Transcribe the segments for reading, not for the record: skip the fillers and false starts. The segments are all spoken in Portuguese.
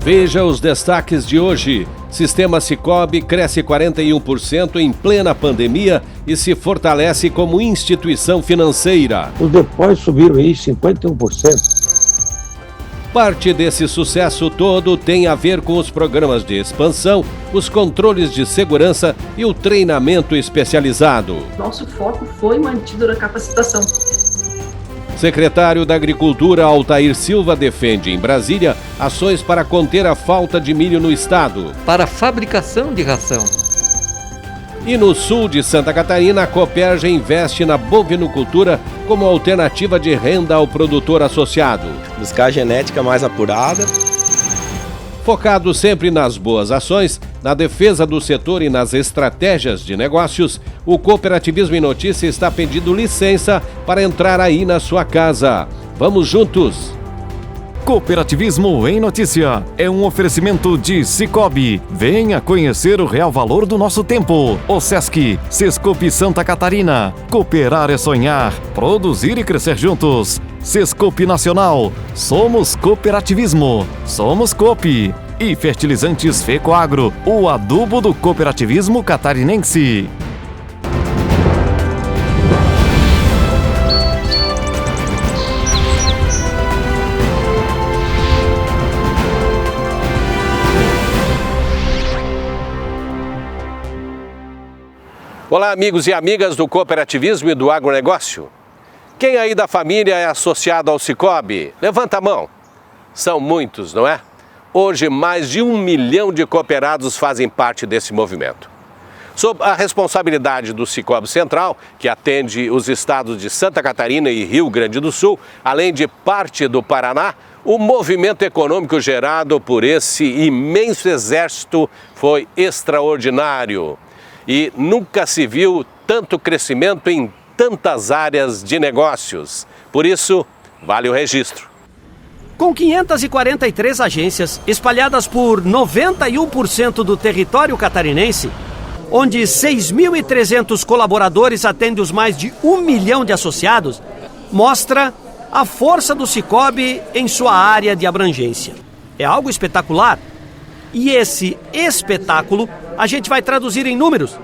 Veja os destaques de hoje. Sistema Sicoob cresce 41% em plena pandemia e se fortalece como instituição financeira. Os depósitos subiram aí 51%. Parte desse sucesso todo tem a ver com os programas de expansão, os controles de segurança e o treinamento especializado. Nosso foco foi mantido na capacitação. Secretário da Agricultura Altair Silva defende em Brasília ações para conter a falta de milho no estado. Para a fabricação de ração. E no sul de Santa Catarina, a Cooperja investe na bovinocultura como alternativa de renda ao produtor associado. Buscar genética mais apurada. Focado sempre nas boas ações, na defesa do setor e nas estratégias de negócios, o Cooperativismo em Notícia está pedindo licença para entrar aí na sua casa. Vamos juntos! Cooperativismo em Notícia é um oferecimento de Sicoob. Venha conhecer o real valor do nosso tempo. O Sesc, Sescope Santa Catarina. Cooperar é sonhar, produzir e crescer juntos. Sescope Nacional. Somos cooperativismo. Somos Coop. E Fertilizantes Fecoagro, o adubo do cooperativismo catarinense. Olá, amigos e amigas do cooperativismo e do agronegócio. Quem aí da família é associado ao Sicoob? Levanta a mão. São muitos, não é? Hoje, mais de 1 milhão de cooperados fazem parte desse movimento. Sob a responsabilidade do Sicoob Central, que atende os estados de Santa Catarina e Rio Grande do Sul, além de parte do Paraná, o movimento econômico gerado por esse imenso exército foi extraordinário. E nunca se viu tanto crescimento em tantas áreas de negócios. Por isso, vale o registro. Com 543 agências espalhadas por 91% do território catarinense, onde 6.300 colaboradores atendem os mais de 1 milhão de associados, mostra a força do Sicoob em sua área de abrangência. É algo espetacular. E esse espetáculo a gente vai traduzir em números.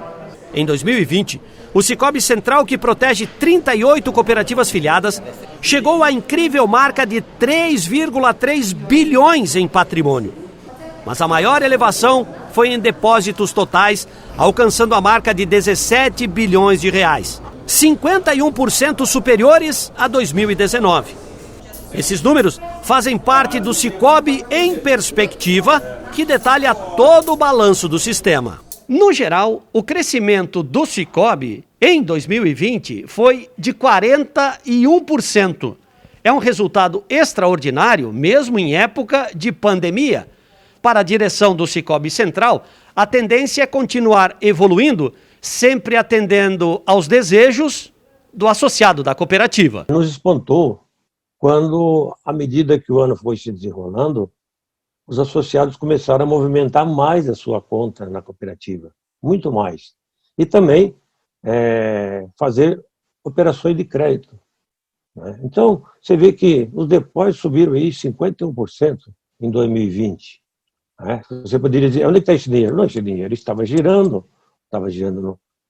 Em 2020, o Sicoob Central, que protege 38 cooperativas filiadas, chegou à incrível marca de 3,3 bilhões em patrimônio. Mas a maior elevação foi em depósitos totais, alcançando a marca de 17 bilhões de reais, 51% superiores a 2019. Esses números fazem parte do Sicoob em Perspectiva, que detalha todo o balanço do sistema. No geral, o crescimento do Sicoob em 2020 foi de 41%. É um resultado extraordinário, mesmo em época de pandemia. Para a direção do Sicoob Central, a tendência é continuar evoluindo, sempre atendendo aos desejos do associado da cooperativa. Nos espantou quando, à medida que o ano foi se desenrolando, os associados começaram a movimentar mais a sua conta na cooperativa, muito mais. E também fazer operações de crédito, né? Então, você vê que os depósitos subiram aí 51% em 2020. Né? Você poderia dizer, onde está esse dinheiro? Não, esse dinheiro estava girando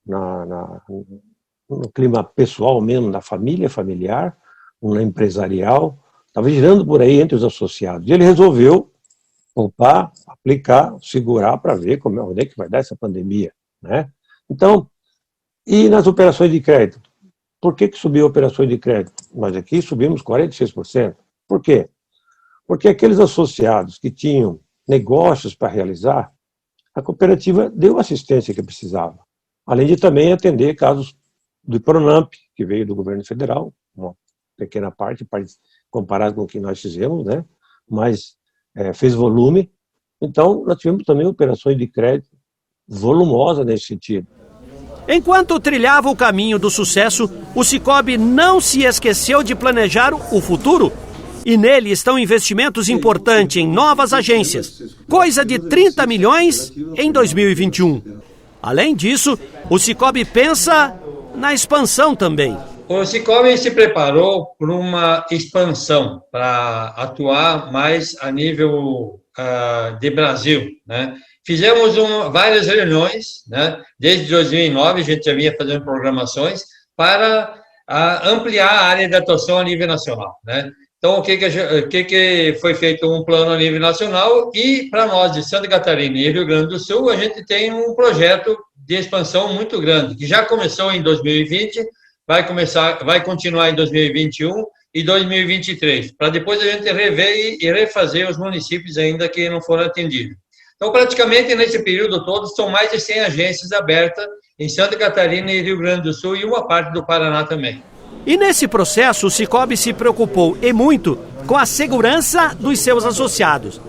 no clima pessoal mesmo, na família familiar, no empresarial, estava girando por aí entre os associados. E ele resolveu poupar, aplicar, segurar para ver onde é que vai dar essa pandemia, né? Então, e nas operações de crédito? Por que subiu a operações de crédito? Nós aqui subimos 46%. Por quê? Porque aqueles associados que tinham negócios para realizar, a cooperativa deu a assistência que precisava. Além de também atender casos do Pronamp, que veio do governo federal, uma pequena parte comparado com o que nós fizemos, né? Mas fez volume. Então, nós tivemos também operações de crédito volumosas nesse sentido. Enquanto trilhava o caminho do sucesso, o Sicoob não se esqueceu de planejar o futuro. E nele estão investimentos importantes em novas agências, coisa de 30 milhões em 2021. Além disso, o Sicoob pensa na expansão também. O Sicoob se preparou para uma expansão, para atuar mais a nível de Brasil, né? Fizemos várias reuniões, né? Desde 2009 a gente já vinha fazendo programações para ampliar a área de atuação a nível nacional, né? Então, o que foi feito um plano a nível nacional e para nós de Santa Catarina e Rio Grande do Sul, a gente tem um projeto de expansão muito grande, que já começou em 2020, vai continuar em 2021 e 2023, para depois a gente rever e refazer os municípios ainda que não foram atendidos. Então, praticamente, nesse período todo, são mais de 100 agências abertas em Santa Catarina e Rio Grande do Sul e uma parte do Paraná também. E nesse processo, o Cicobi se preocupou e muito com a segurança dos seus associados.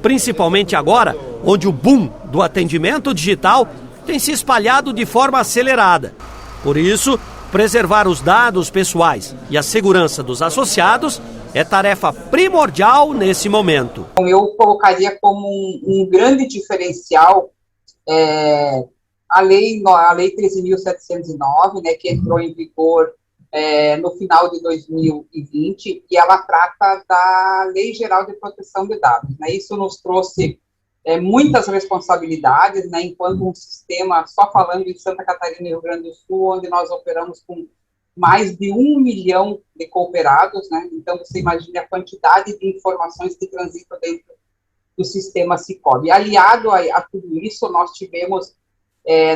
Principalmente agora, onde o boom do atendimento digital tem se espalhado de forma acelerada. Por isso, preservar os dados pessoais e a segurança dos associados é tarefa primordial nesse momento. Eu colocaria como um grande diferencial a Lei 13.709, né, que entrou em vigor no final de 2020, e ela trata da Lei Geral de Proteção de Dados. Né? Isso nos trouxe muitas responsabilidades, né, enquanto um sistema, só falando em Santa Catarina e Rio Grande do Sul, onde nós operamos com mais de 1 milhão de cooperados, né? Então você imagine a quantidade de informações que transitam dentro do sistema Cicobi. Aliado a tudo isso, nós tivemos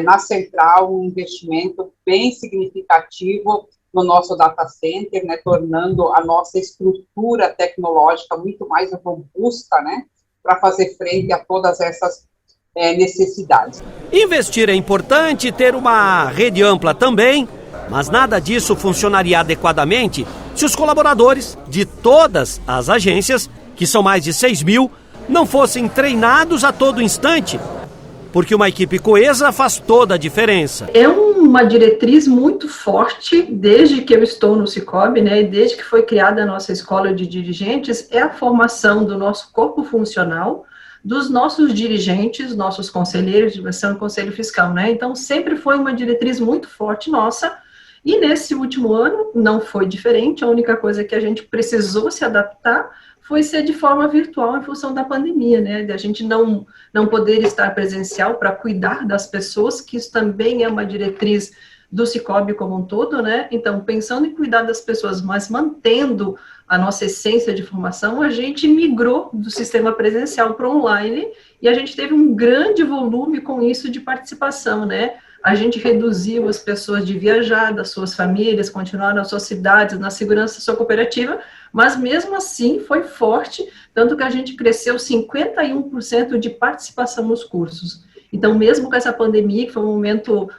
na central um investimento bem significativo no nosso data center, né, tornando a nossa estrutura tecnológica muito mais robusta, né, para fazer frente a todas essas necessidades. Investir é importante, ter uma rede ampla também, mas nada disso funcionaria adequadamente se os colaboradores de todas as agências, que são mais de 6 mil, não fossem treinados a todo instante, porque uma equipe coesa faz toda a diferença. É uma diretriz muito forte, desde que eu estou no Cicobi, né, e desde que foi criada a nossa escola de dirigentes, é a formação do nosso corpo funcional, dos nossos dirigentes, nossos conselheiros de gestão e conselho fiscal, né? Então, sempre foi uma diretriz muito forte nossa, e nesse último ano não foi diferente. A única coisa que a gente precisou se adaptar foi ser de forma virtual em função da pandemia, né? De a gente não poder estar presencial para cuidar das pessoas, que isso também é uma diretriz do Cicobi como um todo, né? Então, pensando em cuidar das pessoas, mas mantendo a nossa essência de formação, a gente migrou do sistema presencial para online e a gente teve um grande volume com isso de participação, né? A gente reduziu as pessoas de viajar, das suas famílias, continuar nas suas cidades, na segurança da sua cooperativa, mas mesmo assim foi forte, tanto que a gente cresceu 51% de participação nos cursos. Então, mesmo com essa pandemia, que foi um momento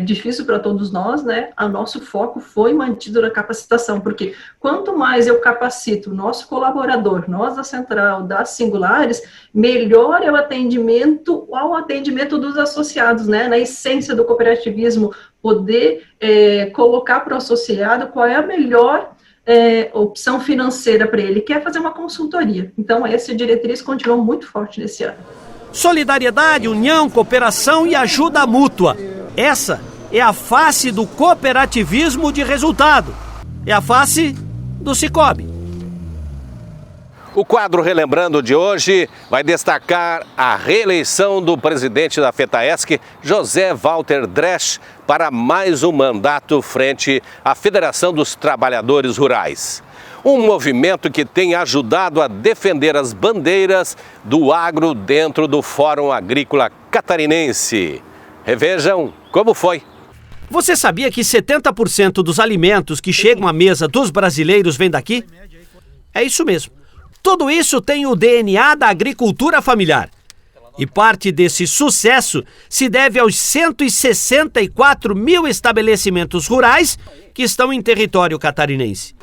difícil para todos nós, né, o nosso foco foi mantido na capacitação, porque quanto mais eu capacito o nosso colaborador, nós da Central, das Singulares, melhor é o atendimento ao atendimento dos associados, né, na essência do cooperativismo, poder colocar para o associado qual é a melhor opção financeira para ele, que é fazer uma consultoria. Então, essa diretriz continuou muito forte nesse ano. Solidariedade, união, cooperação e ajuda mútua. Essa é a face do cooperativismo de resultado. É a face do Cicobi. O quadro Relembrando de hoje vai destacar a reeleição do presidente da FETAESC, José Walter Dresch, para mais um mandato frente à Federação dos Trabalhadores Rurais. Um movimento que tem ajudado a defender as bandeiras do agro dentro do Fórum Agrícola Catarinense. Revejam como foi. Você sabia que 70% dos alimentos que chegam à mesa dos brasileiros vem daqui? É isso mesmo. Tudo isso tem o DNA da agricultura familiar. E parte desse sucesso se deve aos 164 mil estabelecimentos rurais que estão em território catarinense.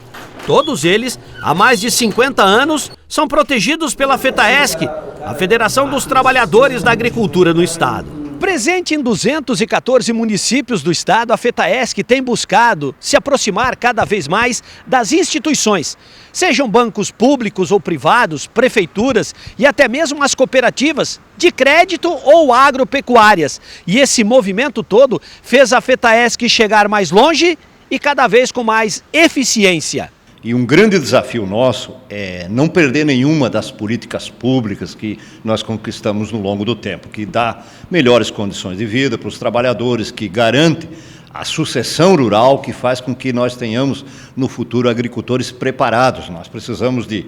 Todos eles, há mais de 50 anos, são protegidos pela FETAESC, a Federação dos Trabalhadores da Agricultura no Estado. Presente em 214 municípios do estado, a FETAESC tem buscado se aproximar cada vez mais das instituições, sejam bancos públicos ou privados, prefeituras e até mesmo as cooperativas de crédito ou agropecuárias. E esse movimento todo fez a FETAESC chegar mais longe e cada vez com mais eficiência. E um grande desafio nosso é não perder nenhuma das políticas públicas que nós conquistamos no longo do tempo, que dá melhores condições de vida para os trabalhadores, que garante a sucessão rural, que faz com que nós tenhamos no futuro agricultores preparados. Nós precisamos de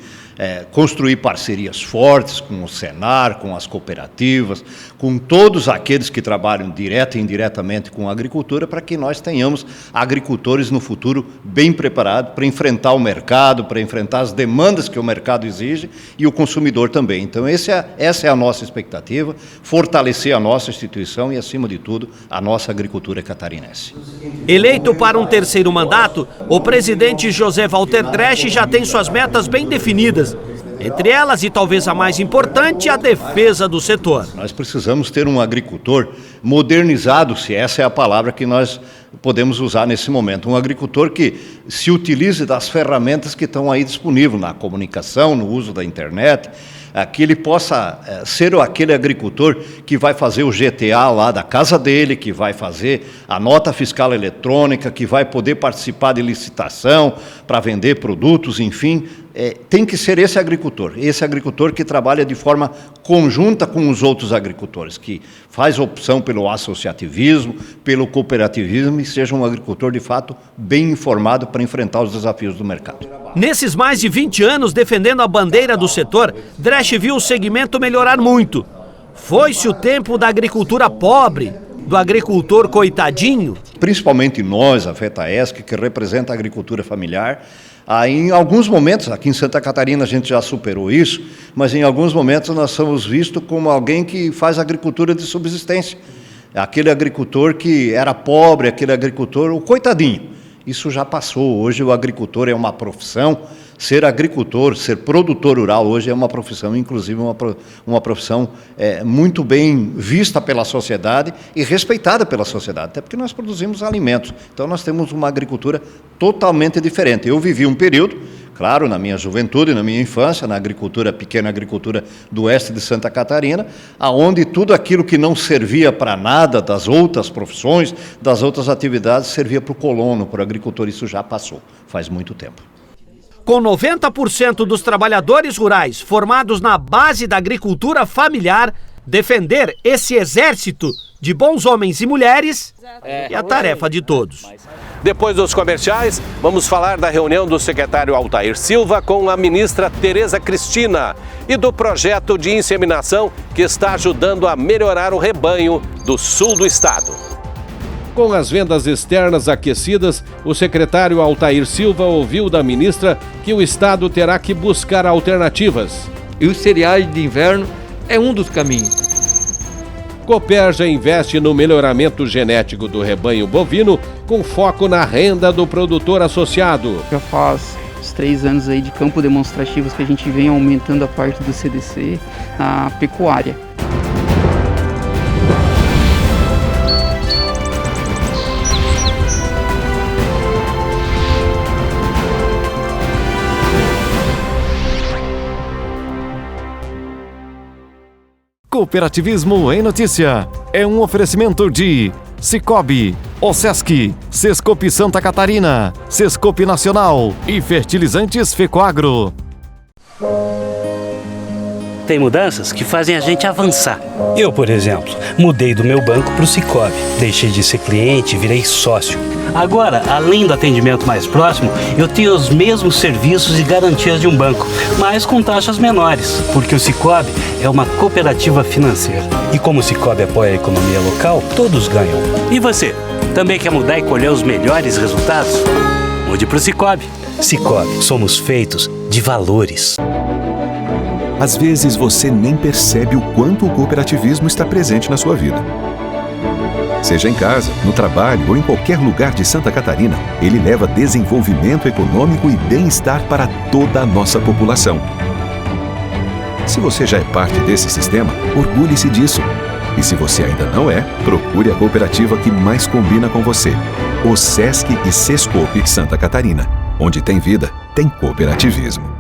construir parcerias fortes com o Senar, com as cooperativas, com todos aqueles que trabalham direta e indiretamente com a agricultura, para que nós tenhamos agricultores no futuro bem preparados para enfrentar o mercado, para enfrentar as demandas que o mercado exige e o consumidor também. Então, essa é a nossa expectativa, fortalecer a nossa instituição e, acima de tudo, a nossa agricultura catarinense. Eleito para um terceiro mandato, o presidente José Walter Dresch já tem suas metas bem definidas. Entre elas, e talvez a mais importante, a defesa do setor. Nós precisamos ter um agricultor modernizado, se essa é a palavra que nós podemos usar nesse momento. Um agricultor que se utilize das ferramentas que estão aí disponíveis na comunicação, no uso da internet, que ele possa ser aquele agricultor que vai fazer o GTA lá da casa dele, que vai fazer a nota fiscal eletrônica, que vai poder participar de licitação para vender produtos, enfim. Tem que ser esse agricultor que trabalha de forma conjunta com os outros agricultores, que faz opção pelo associativismo, pelo cooperativismo e seja um agricultor, de fato, bem informado para enfrentar os desafios do mercado. Nesses mais de 20 anos defendendo a bandeira do setor, Dresch viu o segmento melhorar muito. Foi-se o tempo da agricultura pobre, do agricultor coitadinho? Principalmente nós, a FETAESC, que representa a agricultura familiar, em alguns momentos, aqui em Santa Catarina a gente já superou isso, mas em alguns momentos nós somos vistos como alguém que faz agricultura de subsistência. Aquele agricultor que era pobre, aquele agricultor, o coitadinho. Isso já passou. Hoje o agricultor é uma profissão. Ser agricultor, ser produtor rural hoje é uma profissão, inclusive uma profissão muito bem vista pela sociedade e respeitada pela sociedade, até porque nós produzimos alimentos. Então nós temos uma agricultura totalmente diferente. Eu vivi um período, claro, na minha juventude, na minha infância, na agricultura, pequena agricultura do oeste de Santa Catarina, aonde tudo aquilo que não servia para nada das outras profissões, das outras atividades, servia para o colono, para o agricultor. Isso já passou, faz muito tempo. Com 90% dos trabalhadores rurais formados na base da agricultura familiar, defender esse exército de bons homens e mulheres é a tarefa de todos. Depois dos comerciais, vamos falar da reunião do secretário Altair Silva com a ministra Tereza Cristina e do projeto de inseminação que está ajudando a melhorar o rebanho do sul do estado. Com as vendas externas aquecidas, o secretário Altair Silva ouviu da ministra que o estado terá que buscar alternativas. E os cereais de inverno é um dos caminhos. Cooperja investe no melhoramento genético do rebanho bovino com foco na renda do produtor associado. Já faz uns 3 anos aí de campo demonstrativos que a gente vem aumentando a parte do CDC na pecuária. Cooperativismo em Notícia é um oferecimento de Cicobi, OSESC, Sescope Santa Catarina, Sescope Nacional e Fertilizantes Fecoagro. Tem mudanças que fazem a gente avançar. Eu, por exemplo, mudei do meu banco para o Cicobi. Deixei de ser cliente e virei sócio. Agora, além do atendimento mais próximo, eu tenho os mesmos serviços e garantias de um banco, mas com taxas menores, porque o Cicobi é uma cooperativa financeira. E como o Cicobi apoia a economia local, todos ganham. E você, também quer mudar e colher os melhores resultados? Mude para o Cicobi. Cicobi, somos feitos de valores. Às vezes você nem percebe o quanto o cooperativismo está presente na sua vida. Seja em casa, no trabalho ou em qualquer lugar de Santa Catarina, ele leva desenvolvimento econômico e bem-estar para toda a nossa população. Se você já é parte desse sistema, orgulhe-se disso. E se você ainda não é, procure a cooperativa que mais combina com você. OSESC e Sescope Santa Catarina. Onde tem vida, tem cooperativismo.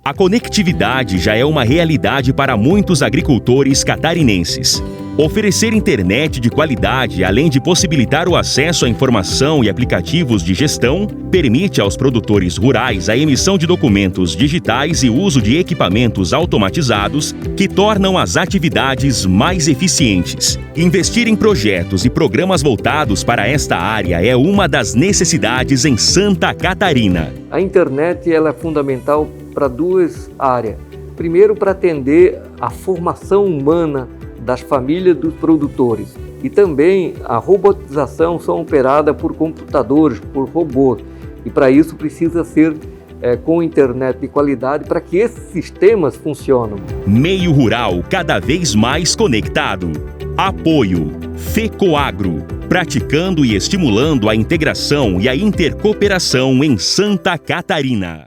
A conectividade já é uma realidade para muitos agricultores catarinenses. Oferecer internet de qualidade, além de possibilitar o acesso à informação e aplicativos de gestão, permite aos produtores rurais a emissão de documentos digitais e uso de equipamentos automatizados que tornam as atividades mais eficientes. Investir em projetos e programas voltados para esta área é uma das necessidades em Santa Catarina. A internet ela é fundamental para duas áreas. Primeiro, para atender a formação humana das famílias dos produtores. E também a robotização são operada por computadores, por robôs. E para isso precisa ser com internet de qualidade para que esses sistemas funcionem. Meio rural cada vez mais conectado. Apoio FECOAGRO, praticando e estimulando a integração e a intercooperação em Santa Catarina.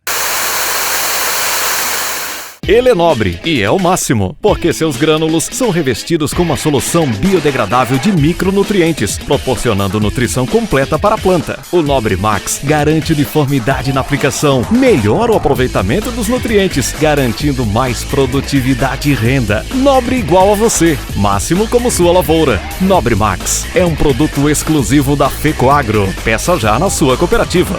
Ele é nobre e é o máximo, porque seus grânulos são revestidos com uma solução biodegradável de micronutrientes, proporcionando nutrição completa para a planta. O Nobre Max garante uniformidade na aplicação, melhora o aproveitamento dos nutrientes, garantindo mais produtividade e renda. Nobre igual a você, máximo como sua lavoura. Nobre Max é um produto exclusivo da FECOAGRO. Peça já na sua cooperativa.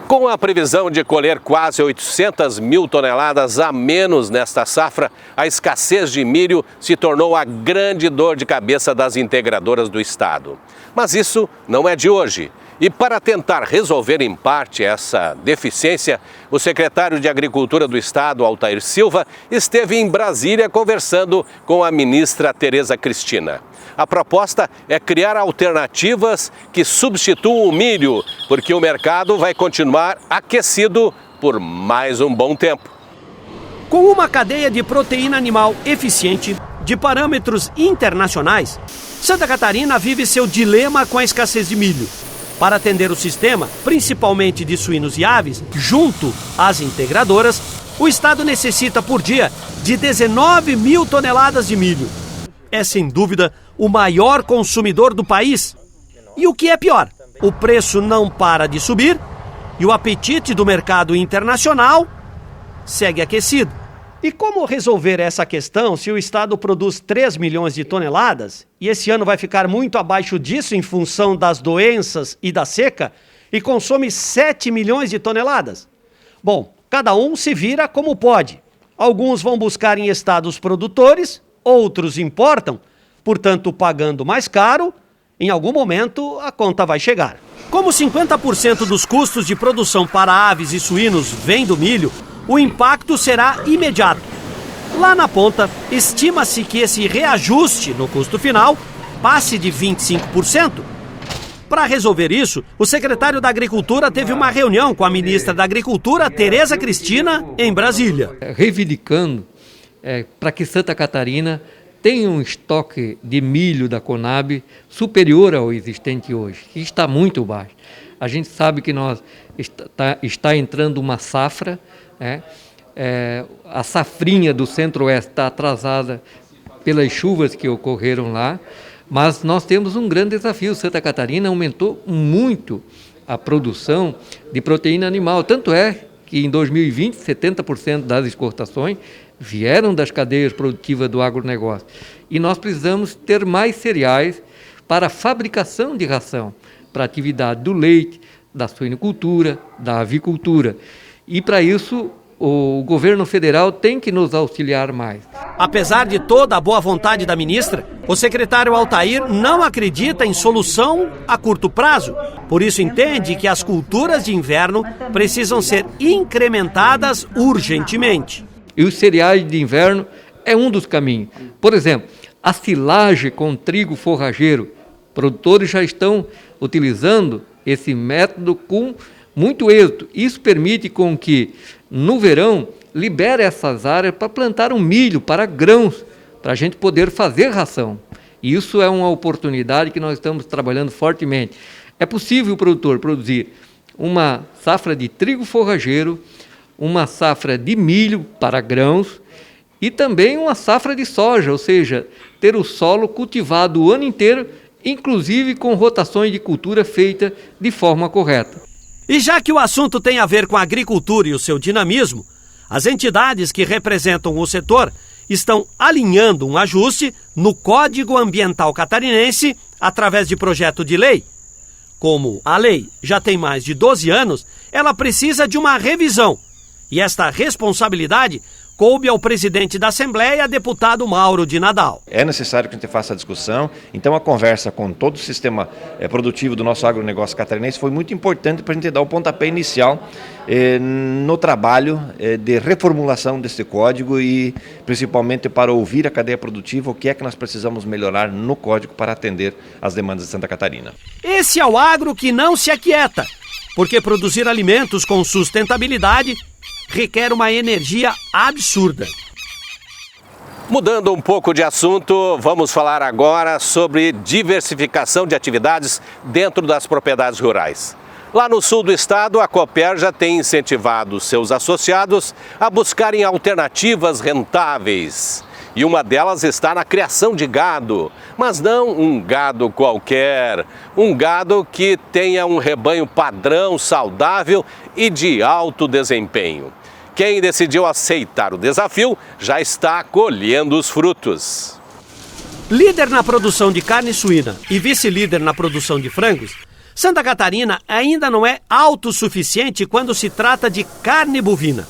Com a previsão de colher quase 800 mil toneladas a menos nesta safra, a escassez de milho se tornou a grande dor de cabeça das integradoras do estado. Mas isso não é de hoje. E para tentar resolver em parte essa deficiência, o secretário de Agricultura do estado, Altair Silva, esteve em Brasília conversando com a ministra Tereza Cristina. A proposta é criar alternativas que substituam o milho, porque o mercado vai continuar aquecido por mais um bom tempo. Com uma cadeia de proteína animal eficiente, de parâmetros internacionais, Santa Catarina vive seu dilema com a escassez de milho. Para atender o sistema, principalmente de suínos e aves, junto às integradoras, o estado necessita por dia de 19 mil toneladas de milho. É sem dúvida o maior consumidor do país. E o que é pior, o preço não para de subir e o apetite do mercado internacional segue aquecido. E como resolver essa questão se o estado produz 3 milhões de toneladas e esse ano vai ficar muito abaixo disso em função das doenças e da seca e consome 7 milhões de toneladas? Bom, cada um se vira como pode. Alguns vão buscar em estados produtores, outros importam, portanto pagando mais caro, em algum momento a conta vai chegar. Como 50% dos custos de produção para aves e suínos vem do milho, o impacto será imediato. Lá na ponta, estima-se que esse reajuste no custo final passe de 25%. Para resolver isso, o secretário da Agricultura teve uma reunião com a ministra da Agricultura, Tereza Cristina, em Brasília. Reivindicando para que Santa Catarina tenha um estoque de milho da Conab superior ao existente hoje, que está muito baixo. A gente sabe que está entrando uma safra, a safrinha do Centro-Oeste está atrasada pelas chuvas que ocorreram lá, mas nós temos um grande desafio. Santa Catarina aumentou muito a produção de proteína animal, tanto é que em 2020 70% das exportações vieram das cadeias produtivas do agronegócio. E nós precisamos ter mais cereais para a fabricação de ração, para a atividade do leite, da suinocultura, da avicultura. E para isso o governo federal tem que nos auxiliar mais. Apesar de toda a boa vontade da ministra, o secretário Altair não acredita em solução a curto prazo. Por isso entende que as culturas de inverno precisam ser incrementadas urgentemente. E os cereais de inverno é um dos caminhos. Por exemplo, a silagem com trigo forrageiro. Produtores já estão utilizando esse método com muito êxito. Isso permite com que, no verão, libere essas áreas para plantar um milho para grãos, para a gente poder fazer ração. Isso é uma oportunidade que nós estamos trabalhando fortemente. É possível o produtor produzir uma safra de trigo forrageiro, uma safra de milho para grãos e também uma safra de soja, ou seja, ter o solo cultivado o ano inteiro, inclusive com rotações de cultura feita de forma correta. E já que o assunto tem a ver com a agricultura e o seu dinamismo, as entidades que representam o setor estão alinhando um ajuste no Código Ambiental Catarinense através de projeto de lei. Como a lei já tem mais de 12 anos, ela precisa de uma revisão. E esta responsabilidade coube ao presidente da Assembleia, deputado Mauro de Nadal. É necessário que a gente faça a discussão, então a conversa com todo o sistema produtivo do nosso agronegócio catarinense foi muito importante para a gente dar o pontapé inicial no trabalho de reformulação desse código e principalmente para ouvir a cadeia produtiva o que é que nós precisamos melhorar no código para atender às demandas de Santa Catarina. Esse é o agro que não se aquieta, porque produzir alimentos com sustentabilidade requer uma energia absurda. Mudando um pouco de assunto, vamos falar agora sobre diversificação de atividades dentro das propriedades rurais. Lá no sul do estado, a Cooperja tem incentivado seus associados a buscarem alternativas rentáveis. E uma delas está na criação de gado, mas não um gado qualquer, um gado que tenha um rebanho padrão, saudável e de alto desempenho. Quem decidiu aceitar o desafio já está colhendo os frutos. Líder na produção de carne suína e vice-líder na produção de frangos, Santa Catarina ainda não é autossuficiente quando se trata de carne bovina.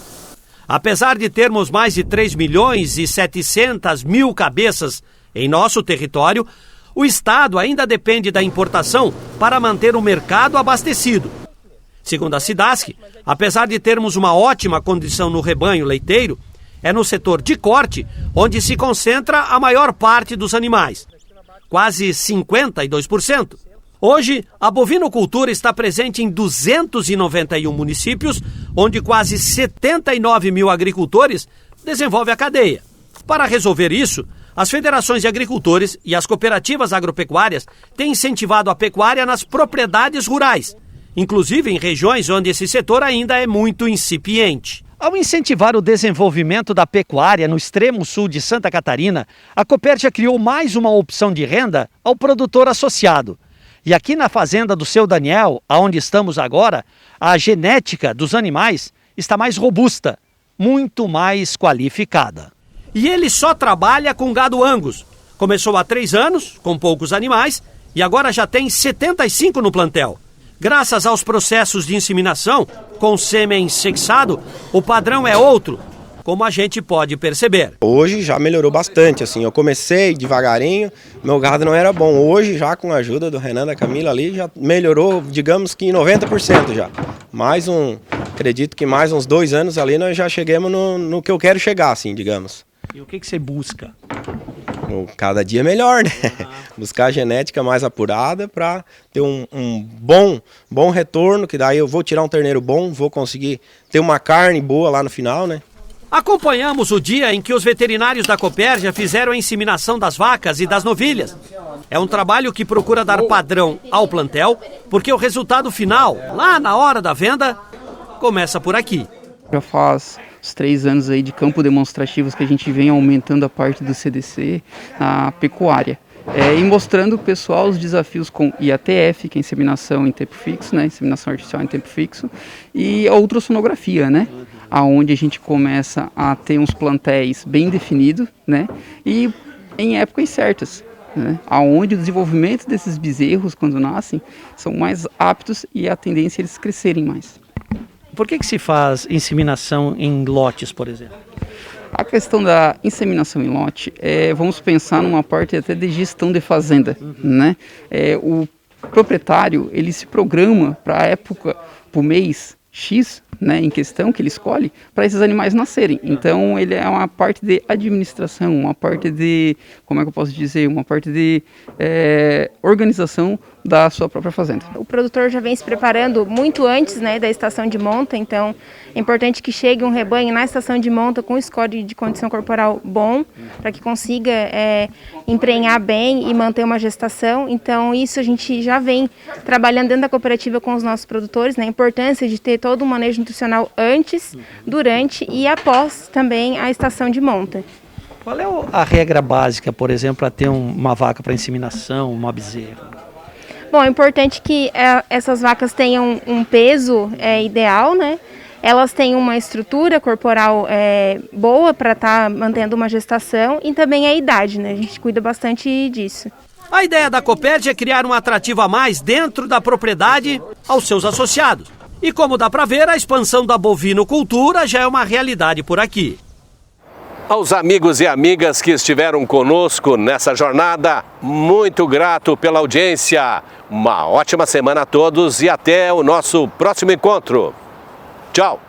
Apesar de termos mais de 3.700.000 cabeças em nosso território, o Estado ainda depende da importação para manter o mercado abastecido. Segundo a Cidasc, apesar de termos uma ótima condição no rebanho leiteiro, é no setor de corte onde se concentra a maior parte dos animais, quase 52%. Hoje, a bovinocultura está presente em 291 municípios, onde quase 79 mil agricultores desenvolvem a cadeia. Para resolver isso, as federações de agricultores e as cooperativas agropecuárias têm incentivado a pecuária nas propriedades rurais, inclusive em regiões onde esse setor ainda é muito incipiente. Ao incentivar o desenvolvimento da pecuária no extremo sul de Santa Catarina, a Cooperja criou mais uma opção de renda ao produtor associado. E aqui na fazenda do seu Daniel, aonde estamos agora, a genética dos animais está mais robusta, muito mais qualificada. E ele só trabalha com gado Angus. Começou há 3 anos, com poucos animais, e agora já tem 75 no plantel. Graças aos processos de inseminação, com sêmen sexado, o padrão é outro, como a gente pode perceber. Hoje já melhorou bastante, assim, eu comecei devagarinho, meu gado não era bom. Hoje, já com a ajuda do Renan, da Camila ali, já melhorou, digamos que em 90% já. Acredito que mais uns 2 anos ali nós já chegamos no que eu quero chegar, assim, digamos. E o que você busca? Cada dia melhor, né? Buscar a genética mais apurada para ter um bom retorno, que daí eu vou tirar um terneiro bom, vou conseguir ter uma carne boa lá no final, né? Acompanhamos o dia em que os veterinários da Cooperja fizeram a inseminação das vacas e das novilhas. É um trabalho que procura dar padrão ao plantel, porque o resultado final, lá na hora da venda, começa por aqui. Já faz uns 3 anos aí de campo demonstrativos que a gente vem aumentando a parte do CDC, a pecuária. E mostrando o pessoal os desafios com IATF, que é inseminação em tempo fixo, né? Inseminação artificial em tempo fixo, e a ultrassonografia, né? Aonde a gente começa a ter uns plantéis bem definidos, né? E em épocas certas, né? Aonde o desenvolvimento desses bezerros, quando nascem, são mais aptos e a tendência é eles crescerem mais. Por que se faz inseminação em lotes, por exemplo? A questão da inseminação em lote, vamos pensar numa parte até de gestão de fazenda, né? O proprietário, ele se programa para a época, para o mês X, né, em questão, que ele escolhe, para esses animais nascerem. Então, ele é uma parte de administração, uma parte de, como é que eu posso dizer, uma parte de organização da sua própria fazenda. O produtor já vem se preparando muito antes, né, da estação de monta, então é importante que chegue um rebanho na estação de monta com score de condição corporal bom, para que consiga emprenhar bem e manter uma gestação. Então isso a gente já vem trabalhando dentro da cooperativa com os nossos produtores, né, a importância de ter todo um manejo nutricional antes, durante e após também a estação de monta. Qual é a regra básica, por exemplo, para ter uma vaca para inseminação, uma bezerra? Bom, é importante que essas vacas tenham um peso ideal, né? Elas têm uma estrutura corporal boa para estar mantendo uma gestação e também a idade, né? A gente cuida bastante disso. A ideia da Copérdia é criar um atrativo a mais dentro da propriedade aos seus associados. E como dá para ver, a expansão da bovinocultura já é uma realidade por aqui. Aos amigos e amigas que estiveram conosco nessa jornada, muito grato pela audiência. Uma ótima semana a todos e até o nosso próximo encontro. Tchau!